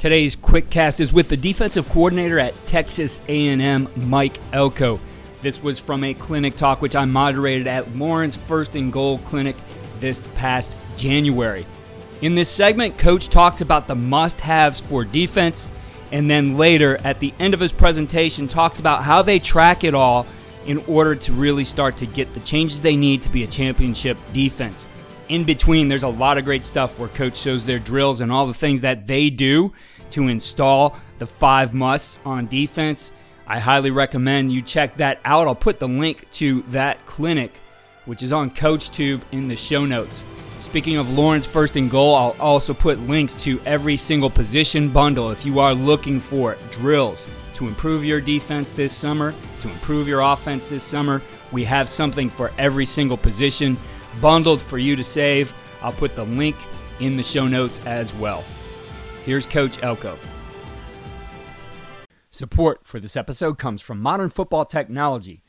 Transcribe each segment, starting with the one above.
Today's quickcast is with the defensive coordinator at Texas A&M, Mike Elko. This was from a clinic talk which I moderated at Lawrence First and Goal Clinic this past January. In this segment, Coach talks about the must-haves for defense, and then later, at the end of his presentation, talks about how they track it all in order to really start to get the changes they need to be a championship defense. In between, there's a lot of great stuff where Coach shows their drills and all the things that they do to install the 5 musts on defense. I highly recommend you check that out. I'll put the link to that clinic, which is on CoachTube, in the show notes. Speaking of Lawrence First and Goal, I'll also put links to every single position bundle if you are looking for drills to improve your defense this summer, to improve your offense this summer. We have something for every single position bundled for you to save. I'll put the link in the show notes as well. Here's Coach Elko. Support for this episode comes from Modern Football Technology.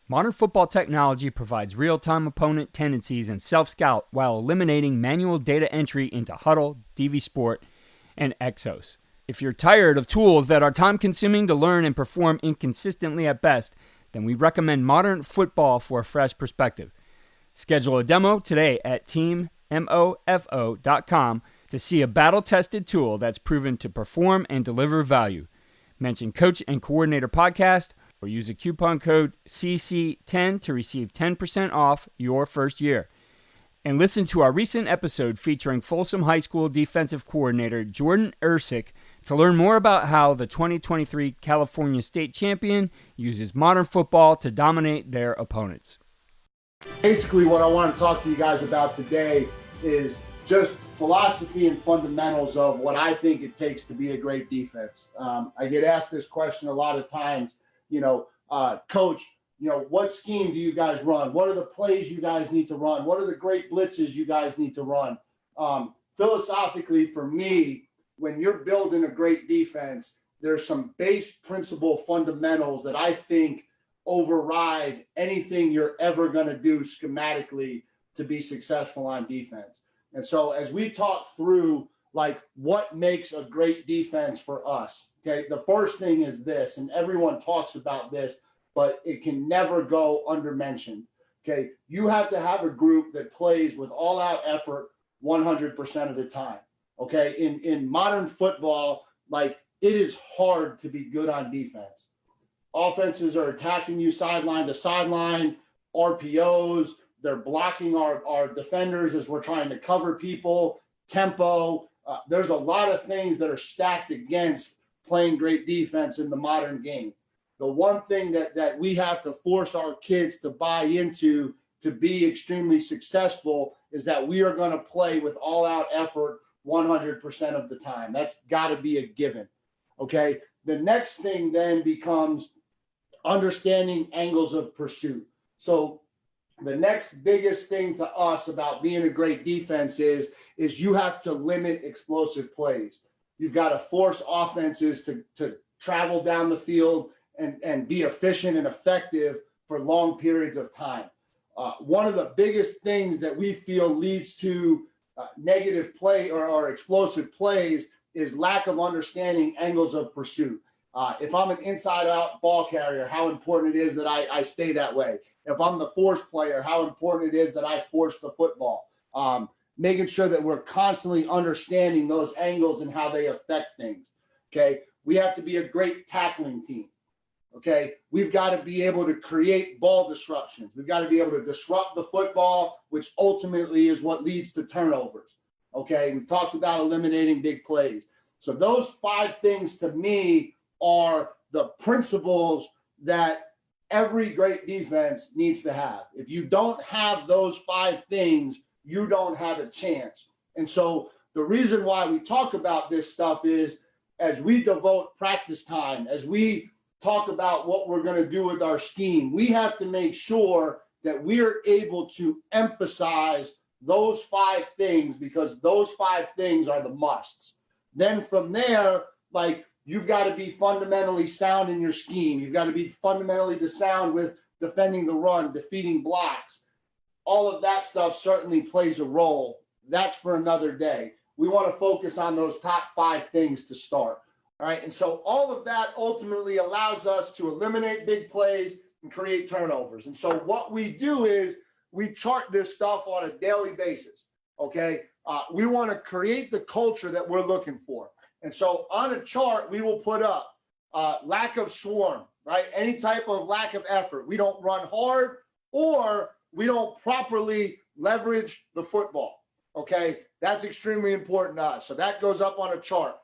Modern Football Technology provides real-time opponent tendencies and self-scout while eliminating manual data entry into Huddle, DV Sport, and Exos. If you're tired of tools that are time-consuming to learn and perform inconsistently at best, then we recommend Modern Football for a fresh perspective. Schedule a demo today at teammofo.com to see a battle-tested tool that's proven to perform and deliver value. Mention Coach and Coordinator Podcast or use the coupon code CC10 to receive 10% off your first year. And listen to our recent episode featuring Folsom High School defensive coordinator Jordan Ersick to learn more about how the 2023 California State Champion uses modern football to dominate their opponents. Basically, what I want to talk to you guys about today is just philosophy and fundamentals of what I think it takes to be a great defense. I get asked this question a lot of times, Coach, what scheme do you guys run? What are the plays you guys need to run? What are the great blitzes you guys need to run? Philosophically, for me, when you're building a great defense, there's some base principle fundamentals that I think override anything you're ever going to do schematically to be successful on defense. And so as we talk through what makes a great defense for us, okay, the first thing is this, and everyone talks about this, but it can never go undermentioned. Okay, you have to have a group that plays with all out effort 100% of the time. Okay, in modern football, it is hard to be good on defense. Offenses are attacking you sideline to sideline, RPOs, they're blocking our defenders as we're trying to cover people, tempo. There's a lot of things that are stacked against playing great defense in the modern game. The one thing that we have to force our kids to buy into to be extremely successful is that we are going to play with all-out effort 100% of the time. That's got to be a given, okay? The next thing then becomes understanding angles of pursuit. So the next biggest thing to us about being a great defense is you have to limit explosive plays. You've got to force offenses to travel down the field and be efficient and effective for long periods of time. One of the biggest things that we feel leads to negative play or explosive plays is lack of understanding angles of pursuit. If I'm an inside-out ball carrier, how important it is that I stay that way. If I'm the force player, how important it is that I force the football. Making sure that we're constantly understanding those angles and how they affect things, okay? We have to be a great tackling team, okay? We've got to be able to create ball disruptions. We've got to be able to disrupt the football, which ultimately is what leads to turnovers, okay? We've talked about eliminating big plays. So those 5 things to me are the principles that every great defense needs to have. If you don't have those 5 things, you don't have a chance. And so the reason why we talk about this stuff is as we devote practice time, as we talk about what we're going to do with our scheme, we have to make sure that we're able to emphasize those 5 things because those 5 things are the musts. Then from there, you've got to be fundamentally sound in your scheme. You've got to be fundamentally sound with defending the run, defeating blocks. All of that stuff certainly plays a role. That's for another day. we want to focus on those top 5 things to start. All right. And so all of that ultimately allows us to eliminate big plays and create turnovers. And so what we do is we chart this stuff on a daily basis. Okay. We want to create the culture that we're looking for. And so on a chart, we will put up lack of swarm, right? Any type of lack of effort. We don't run hard, or we don't properly leverage the football. Okay. That's extremely important to us. So that goes up on a chart.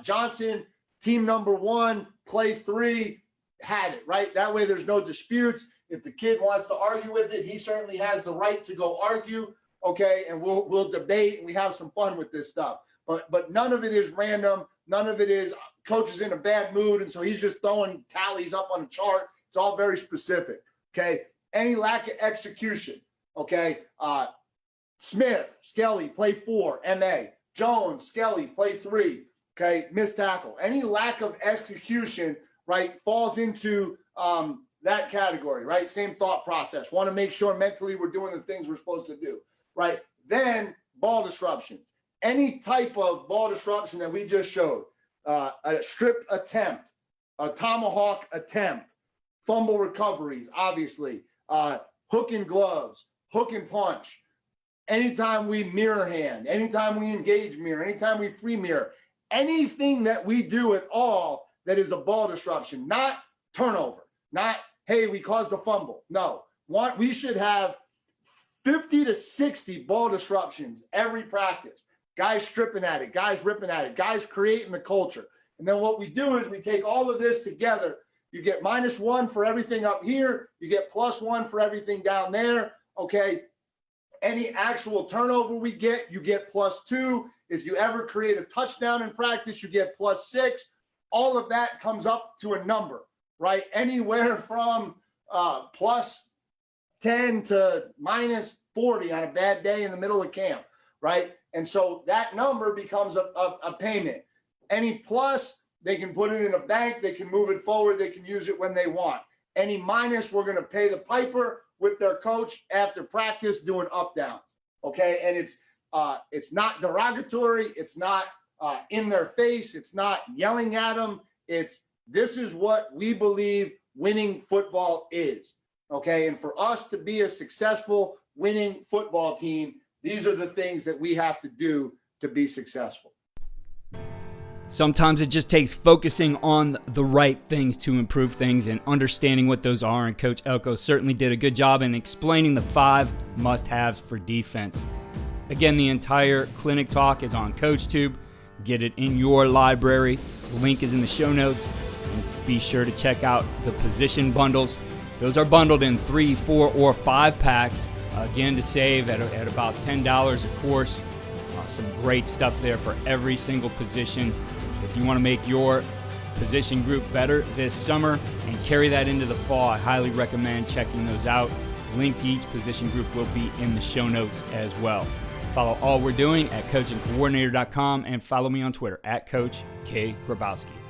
Johnson, team number 1, play 3, had it, right? That way there's no disputes. If the kid wants to argue with it, he certainly has the right to go argue. Okay. And we'll debate and we have some fun with this stuff. But none of it is random. None of it is coach is in a bad mood, and so he's just throwing tallies up on a chart. It's all very specific. Okay. Any lack of execution. Okay. Smith, Skelly, play 4, MA. Jones, Skelly, play 3. Okay. Missed tackle. Any lack of execution, right, falls into that category, right? Same thought process. Want to make sure mentally we're doing the things we're supposed to do, right? Then ball disruptions. Any type of ball disruption that we just showed, a strip attempt, a tomahawk attempt, fumble recoveries, obviously, hook and gloves, hook and punch. Anytime we mirror hand, anytime we engage mirror, anytime we free mirror, anything that we do at all that is a ball disruption, not turnover, not, hey, we caused a fumble. No, we should have 50 to 60 ball disruptions every practice. Guys stripping at it, guys ripping at it, guys creating the culture. And then what we do is we take all of this together. You get -1 for everything up here. You get +1 for everything down there. Okay. Any actual turnover we get, you get +2. If you ever create a touchdown in practice, you get +6. All of that comes up to a number, right? Anywhere from +10 to -40 on a bad day in the middle of camp, right? And so that number becomes a payment. Any plus, they can put it in a bank, they can move it forward, they can use it when they want. Any minus, we're going to pay the piper with their coach after practice doing up downs. Okay. And it's not derogatory, it's not in their face, it's not yelling at them. This is what we believe winning football is. Okay. And for us to be a successful winning football team, these are the things that we have to do to be successful. Sometimes it just takes focusing on the right things to improve things and understanding what those are. And Coach Elko certainly did a good job in explaining the 5 must-haves for defense. Again, the entire clinic talk is on CoachTube. Get it in your library. The link is in the show notes. And be sure to check out the position bundles. Those are bundled in 3, 4, or 5 packs. Again, to save at about $10 a course. Some great stuff there for every single position. If you want to make your position group better this summer and carry that into the fall, I highly recommend checking those out. Link to each position group will be in the show notes as well. Follow all we're doing at coachandcoordinator.com and follow me on Twitter at Coach K. Grabowski.